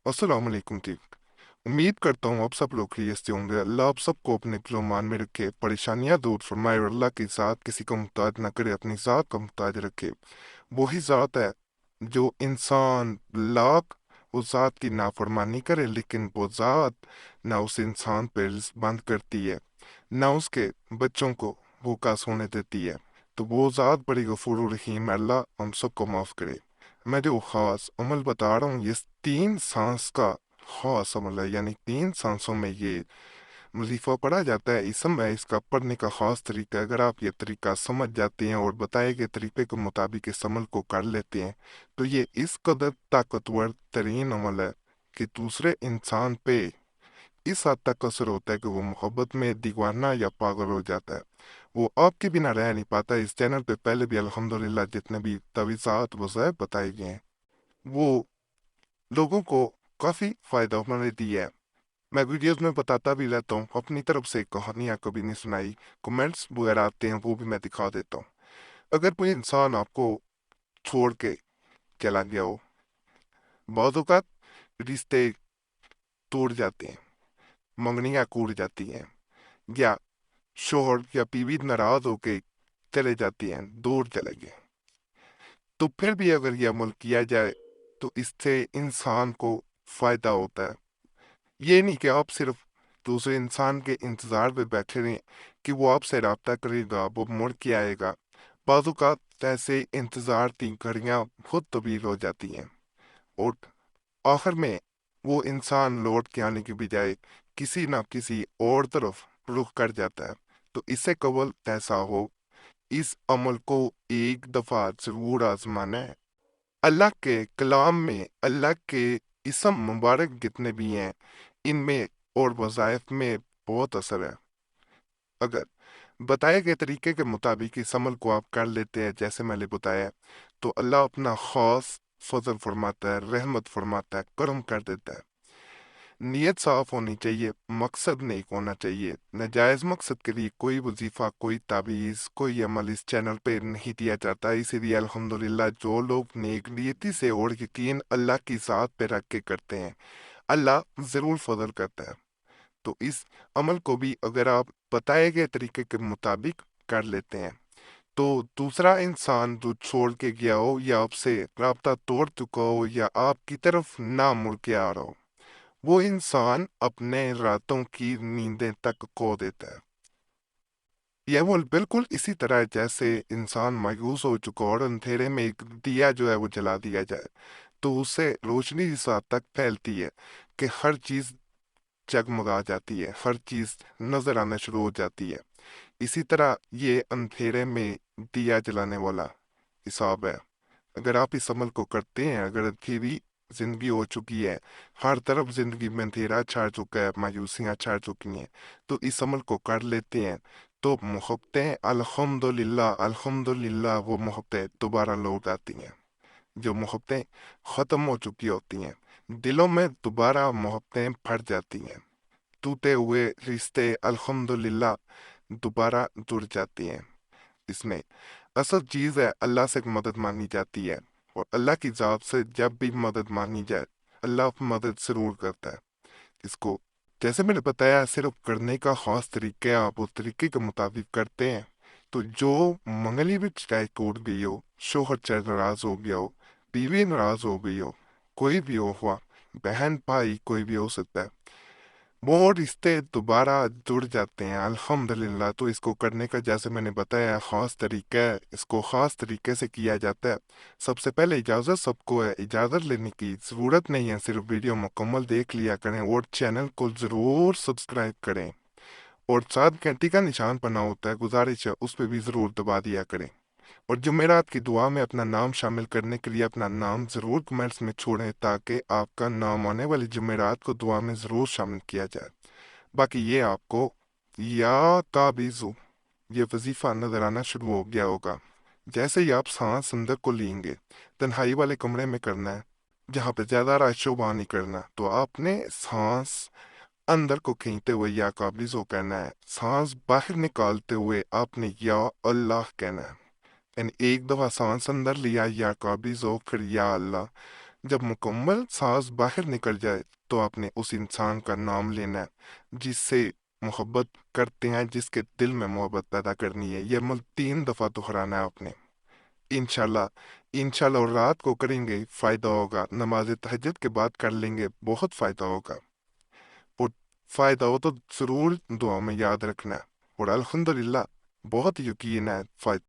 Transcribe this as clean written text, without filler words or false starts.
अस्सलाम वालेकुम जी। उम्मीद करता हूँ आप सब लोग खैरियत से होंगे। अल्लाह आप सबको अपने मान में रखे, परेशानियां दूर फरमाए और अल्लाह की ज़ात किसी को मुहताज ना करे, अपनी ज़ात को मुहताज रखे। वही ज़ात है जो इंसान लाख उस ज़ात की नाफरमानी करे, लेकिन वो ज़ात ना उस इंसान पर रिज़्क बंद करती है, ना उसके बच्चों को भूखा सोने देती है। तो वो ज़ात बड़ी गफूर रहीम है, अल्लाह हम सबको माफ़ करे। मैं जो ख़ास अमल बता रहा हूँ, ये 3 सांस का ख़ास अमल है, यानी 3 सांसों में ये वजीफ़ा पढ़ा जाता है। इसम है इसका पढ़ने का ख़ास तरीका। अगर आप ये तरीका समझ जाते हैं और बताए गए तरीके के मुताबिक इस अमल को कर लेते हैं, तो ये इस कदर ताकतवर तरीन अमल है कि दूसरे इंसान पे इस हद तक असर होता है कि वो मोहब्बत में दीवाना या पागल हो जाता है। वो आपके बिना रह नहीं पाता। इस चैनल पे पहले भी अल्हम्दुलिल्लाह जितने भी तवीज़ात वज़ाइफ बताए गए हैं, वो लोगों को काफ़ी फ़ायदा मैंने दिया है। मैं वीडियोस में बताता भी रहता हूँ, अपनी तरफ से कहानियाँ कभी नहीं सुनाई। कमेंट्स वगैरह आते हैं, वो भी मैं दिखा देता हूँ। अगर कोई इंसान आपको छोड़ के चला गया हो, बहुत औक़ात रिश्ते टूट जाते हैं, मंगनियाँ कूट जाती हैं, या शोहर या बीवी नाराज होके चले जाती हैं, दूर चले गए, तो फिर भी अगर यह अमल किया जाए तो इससे इंसान को फायदा होता है। ये नहीं कि आप सिर्फ दूसरे इंसान के इंतजार में बैठे रहें कि वो आपसे रब्ता करेगा, वो मुड़ के आएगा। बाज़ औक़ात ऐसे इंतजार की घड़ियाँ खुद तब्दील हो जाती हैं और आखिर में वो इंसान लौट के आने की बजाय किसी ना किसी और तरफ रुख कर जाता है। तो इससे कबल ऐसा हो, इस अमल को एक दफा जरूर आजमाना है। अल्लाह के कलाम में अल्लाह के इसम मुबारक जितने भी हैं, इनमें और वज़ाइफ में बहुत असर है। अगर बताए गए तरीके के मुताबिक इस अमल को आप कर लेते हैं जैसे मैंने बताया, तो अल्लाह अपना खास फजल फरमाता है, रहमत फरमाता है, करम कर देता है। नीयत साफ होनी चाहिए, मकसद नेक होना चाहिए। नाजायज़ मकसद के लिए कोई वजीफ़ा, कोई ताबीज़, कोई अमल इस चैनल पे नहीं दिया जाता। इसीलिए अल्हम्दुलिल्लाह जो लोग नेक नीयती से और यकीन अल्लाह की ज़ात पे रख के करते हैं, अल्लाह ज़रूर फजल करता है। तो इस अमल को भी अगर आप बताए गए तरीके के मुताबिक कर लेते हैं, तो दूसरा इंसान जो छोड़ के गया हो या आपसे राब्ता तोड़ चुका हो या आपकी तरफ ना मुड़ के आ रहा हो, वो इंसान अपने रातों की नींदें तक खो देता है। यह वो बिल्कुल इसी तरह है जैसे इंसान मायूस हो चुका और अंधेरे में एक दिया जो है वो जला दिया जाए, तो उससे रोशनी इस हद तक फैलती है कि हर चीज जगमगा जाती है, हर चीज नजर आना शुरू हो जाती है। इसी तरह ये अंधेरे में दिया जलाने वाला हिसाब है। अगर आप इस अमल को करते हैं, अगर अंधेरी जिंदगी हो चुकी है, हर तरफ जिंदगी में अंधेरा छा चुका है, मायूसियां छा चुकी हैं, तो इस अमल को कर लेते हैं, तो मोहब्बतें अल्हम्दुलिल्लाह अल्हम्दुलिल्लाह वो मोहब्बतें दोबारा लौट आती हैं। जो मोहब्बतें ख़त्म हो चुकी होती हैं, दिलों में दोबारा मोहब्बतें फट जाती हैं। टूटे हुए रिश्ते अल्हम्दुलिल्लाह दोबारा जुड़ जाती हैं। इसमें असल चीज़ है अल्लाह से मदद मांगी जाती है, और अल्लाह की जात से जब भी मदद मांगी जाए, अल्लाह मदद ज़रूर करता है। इसको जैसे मैंने बताया सिर्फ करने का खास तरीका है, आप उस तरीके के मुताबिक करते हैं, तो जो मंगली भी चाहे टूट गई हो, शोहर चाहे नाराज हो गया हो, बीवी नाराज हो गई हो, कोई भी हो हुआ, बहन भाई कोई भी हो सकता है, वो रिश्ते दोबारा जुड़ जाते हैं अल्हम्दुलिल्लाह। तो इसको करने का जैसे मैंने बताया ख़ास तरीका है, इसको ख़ास तरीके से किया जाता है। सबसे पहले इजाज़त सबको है, इजाज़त लेने की ज़रूरत नहीं है, सिर्फ वीडियो मुकम्मल देख लिया करें और चैनल को ज़रूर सब्सक्राइब करें, और साथ घंटी का निशान बना होता है, गुजारिश है उस पर भी ज़रूर दबा दिया करें। और जुमेरात की दुआ में अपना नाम शामिल करने के लिए अपना नाम ज़रूर कमेंट्स में छोड़ें, ताकि आपका नाम आने वाली जुमेरात को दुआ में ज़रूर शामिल किया जाए। बाकी ये आपको या ताबीज़ो ये वजीफ़ा नजर आना शुरू हो गया होगा। जैसे ही आप सांस अंदर को लेंगे, तन्हाई वाले कमरे में करना है, जहाँ पे ज़्यादा राशो बाहर नहीं करना, तो आपने सांस अंदर को खींचते हुए या काबिज़ो कहना है, सांस बाहर निकालते हुए आपने या अल्लाह कहना है। यानी एक दफ़ा सांस अंदर लिया या काबिज़ो, फिर या अल्लाह, جب مکمل سانس باہر نکل جائے تو آپ نے اس انسان کا نام لینا ہے جس سے محبت کرتے ہیں، جس کے دل میں محبت پیدا کرنی ہے۔ یہ عمل 3 دفعہ دہرانا ہے آپ نے، انشاءاللہ انشاءاللہ، اور رات کو کریں گے فائدہ ہوگا، نماز تہجد کے بعد کر لیں گے بہت فائدہ ہوگا، اور فائدہ ہو تو ضرور دعا میں یاد رکھنا ہے، اور الحمدللہ بہت یقین ہے فائدہ